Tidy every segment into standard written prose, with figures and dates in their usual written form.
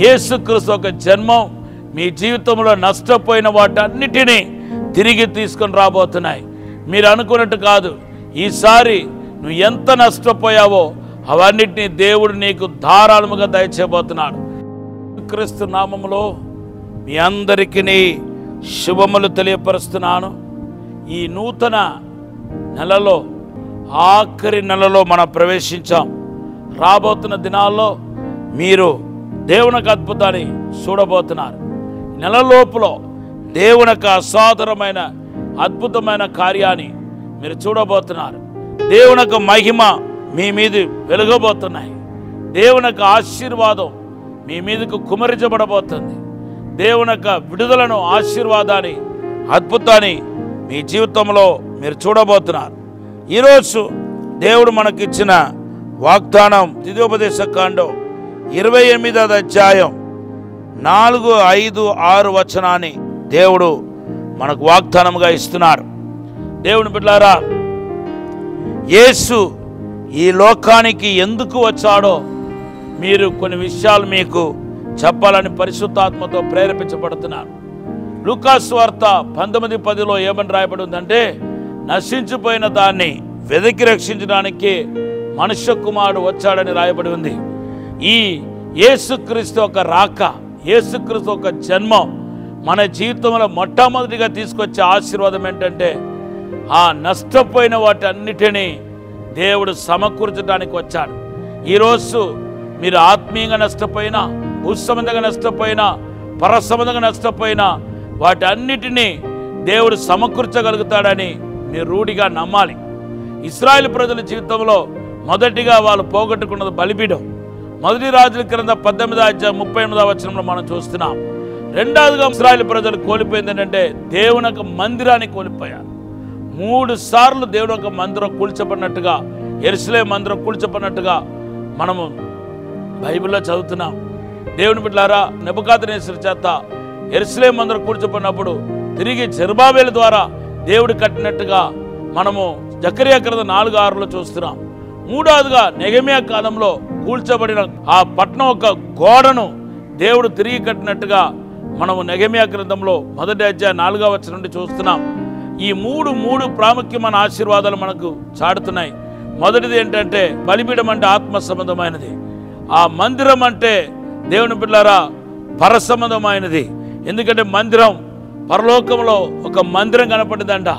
యేసుక్రీస్తు ఒక జన్మం మీ జీవితంలో నష్టపోయిన వాటన్నిటినీ తిరిగి తీసుకొని రాబోతున్నాయి. మీరు అనుకున్నట్టు కాదు, ఈసారి నువ్వు ఎంత నష్టపోయావో అవన్నిటినీ దేవుడు నీకు ధారాళముగా దయచేయబోతున్నాడు. క్రీస్తు నామములో మీ అందరికీ శుభములు తెలియపరుస్తున్నాను. ఈ నూతన నెలలో ఆఖరి నెలలో మనం ప్రవేశించాం. రాబోతున్న దినాల్లో మీరు దేవునికి అద్భుతాన్ని చూడబోతున్నారు. నెల లోపల దేవునికి అసాధారణమైన అద్భుతమైన కార్యాన్ని మీరు చూడబోతున్నారు. దేవునికి మహిమ మీ మీద వెలుగబోతున్నాయి. దేవునికి ఆశీర్వాదం మీ మీదకు కుమరించబడబోతుంది. దేవునికి విడుదలను, ఆశీర్వాదాన్ని, అద్భుతాన్ని మీ జీవితంలో మీరు చూడబోతున్నారు. ఈరోజు దేవుడు మనకిచ్చిన వాగ్దానం ద్వితీయోపదేశ కాండం 28వ అధ్యాయం 4, 5, 6 వచనాన్ని దేవుడు మనకు వాగ్దానముగా ఇస్తున్నారు. దేవుని బిడ్డలారా, యేసు ఈ లోకానికి ఎందుకు వచ్చాడో మీరు కొన్ని విషయాలు మీకు చెప్పాలని పరిశుద్ధాత్మతో ప్రేరేపించబడుతున్నారు. లూకాసు వార్త 19:10లో ఏమని రాయబడి ఉందంటే, నశించిపోయిన దాన్ని వెదకి రక్షించడానికి మనుష్య కుమారుడు వచ్చాడని రాయబడి ఉంది. ఈ యేసుక్రీస్తు ఒక రాక, యేసుక్రీస్తు ఒక జన్మం మన జీవితంలో మొట్టమొదటిగా తీసుకొచ్చే ఆశీర్వాదం ఏంటంటే, ఆ నష్టపోయిన వాటన్నిటినీ దేవుడు సమకూర్చడానికి వచ్చాడు. ఈరోజు మీరు ఆత్మీయంగా నష్టపోయినా, భూసంబంధంగా నష్టపోయినా, పరసంబంధంగా నష్టపోయినా వాటన్నిటినీ దేవుడు సమకూర్చగలుగుతాడని మీరు రూఢిగా నమ్మాలి. ఇశ్రాయేలు ప్రజల జీవితంలో మొదటిగా వాళ్ళు పోగొట్టుకున్నది బలిపీఠం. మొదటి రాజుల గ్రంథం 18వ అధ్యాయం 38వ వచనంలో మనం చూస్తున్నాం. రెండవదిగా ఇశ్రాయేలు ప్రజలు కోల్పోయింది ఏంటంటే, దేవుని యొక్క మందిరాన్ని కోల్పోయారు. 3 సార్లు దేవుని యొక్క మందిరం కూల్చబడినట్టుగా, యెరూషలేము మందిరం కూల్చబడినట్టుగా మనము బైబిల్లో చదువుతున్నాం. దేవుని బిడ్డలారా, నెబుకద్నెజరు చేత యెరూషలేము మందిరం కూల్చబడినప్పుడు తిరిగి జెరుబాబెలు ద్వారా దేవుడు కట్టినట్టుగా మనము జకరియా గ్రంథం 4:6లో చూస్తున్నాం. మూడవదిగా నెహెమ్యా కాలంలో కూల్చబడిన ఆ పట్టణం యొక్క గోడను దేవుడు తిరిగి కట్టినట్టుగా మనము నెహెమ్యా గ్రంథంలో 1వ అధ్యాయం 4వ వచనం నుండి చూస్తున్నాం. ఈ మూడు ప్రాముఖ్యమైన ఆశీర్వాదాలు మనకు చాటుతున్నాయి. మొదటిది ఏంటంటే, బలిపీఠం అంటే ఆత్మ సంబంధమైనది. ఆ మందిరం అంటే దేవుని బిడ్డలారా పరసంబంధమైనది. ఎందుకంటే మందిరం పరలోకంలో ఒక మందిరం కనపడిందంట,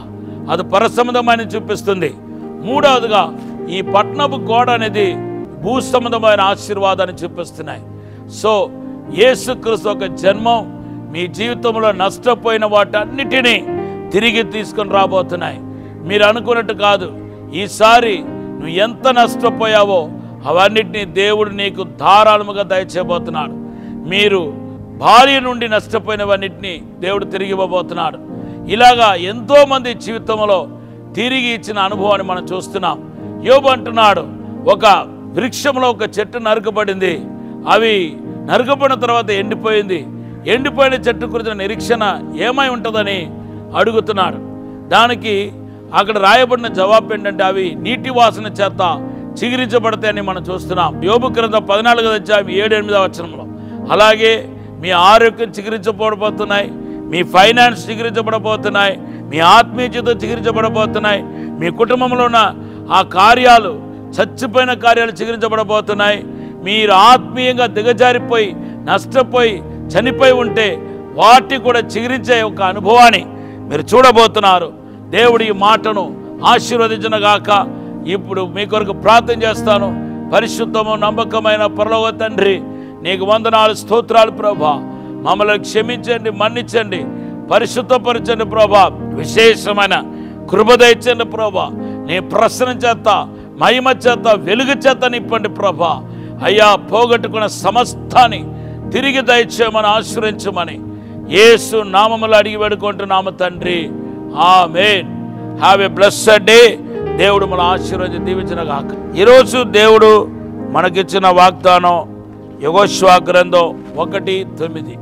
అది పరసంబంధమైన చూపిస్తుంది. మూడవదిగా ఈ పట్టణపు గోడ అనేది భూ సంబంధమైన ఆశీర్వాదాన్ని చూపిస్తున్నాయి. సో యేసుక్రీస్తు ఒక జన్మం మీ జీవితంలో నష్టపోయిన వాటన్నిటినీ తిరిగి తీసుకొని రాబోతున్నాయి. మీరు అనుకున్నట్టు కాదు, ఈసారి నువ్వు ఎంత నష్టపోయావో అవన్నిటినీ దేవుడు నీకు ధారాళముగా దయచేయబోతున్నాడు. మీరు భార్య నుండి నష్టపోయినవన్నిటినీ దేవుడు తిరిగి ఇవ్వబోతున్నాడు. ఇలాగా ఎంతోమంది జీవితంలో తిరిగి ఇచ్చిన అనుభవాన్ని మనం చూస్తున్నాం. యోబు అంటున్నాడు, ఒక వృక్షంలో ఒక చెట్టు నరకబడింది, అవి నరకబడిన తర్వాత ఎండిపోయింది. ఎండిపోయిన చెట్టు గురించిన నిరీక్షణ ఏమై ఉంటుందని అడుగుతున్నాడు. దానికి అక్కడ రాయబడిన జవాబు ఏంటంటే, అవి నీటి వాసన చేత చిగురించబడతాయని మనం చూస్తున్నాం. యోబు గ్రంథం 14వ అధ్యాయం 7-8వ వచనంలో. అలాగే మీ ఆరోగ్యం చిగురించబడబోతున్నాయి, మీ ఫైనాన్స్ చిగురించబడబోతున్నాయి, మీ ఆత్మీయ జీవితం చిగురించబడబోతున్నాయి, మీ కుటుంబంలో ఉన్న ఆ కార్యాలు, చచ్చిపోయిన కార్యాలు చిగురించబడబోతున్నాయి. మీరు ఆత్మీయంగా దిగజారిపోయి నష్టపోయి చనిపోయి ఉంటే వాటి కూడా చిగురించే ఒక అనుభవాన్ని మీరు చూడబోతున్నారు. దేవుడి ఈ మాటను ఆశీర్వదించునుగాక. ఇప్పుడు మీ కొరకు ప్రార్థన చేస్తాను. పరిశుద్ధము నమ్మకమైన పరలోక తండ్రి, నీకు వందనాలు, స్తోత్రాలు ప్రభా. మమ్మల్ని క్షమించండి, మన్నించండి, పరిశుద్ధపరచండి ప్రభా. విశేషమైన కృప దయచండి ప్రభా. నీ ప్రసన్న చేత, మహిమ చేత, వెలుగు చేత నింపండి ప్రభా. అయ్యా, పోగొట్టుకున్న సమస్తాన్ని తిరిగి దయచేయమని, ఆశ్రయించమని యేసు నామములో అడిగి వేడుకుంటున్నాము తండ్రి. Amen. Have a blessed day. దేవుడు మన ఆశీర్వదించి దీవించునుగాక. ఈరోజు దేవుడు మనకిచ్చిన వాగ్దానం యెహోషువ గ్రంథం 1:9.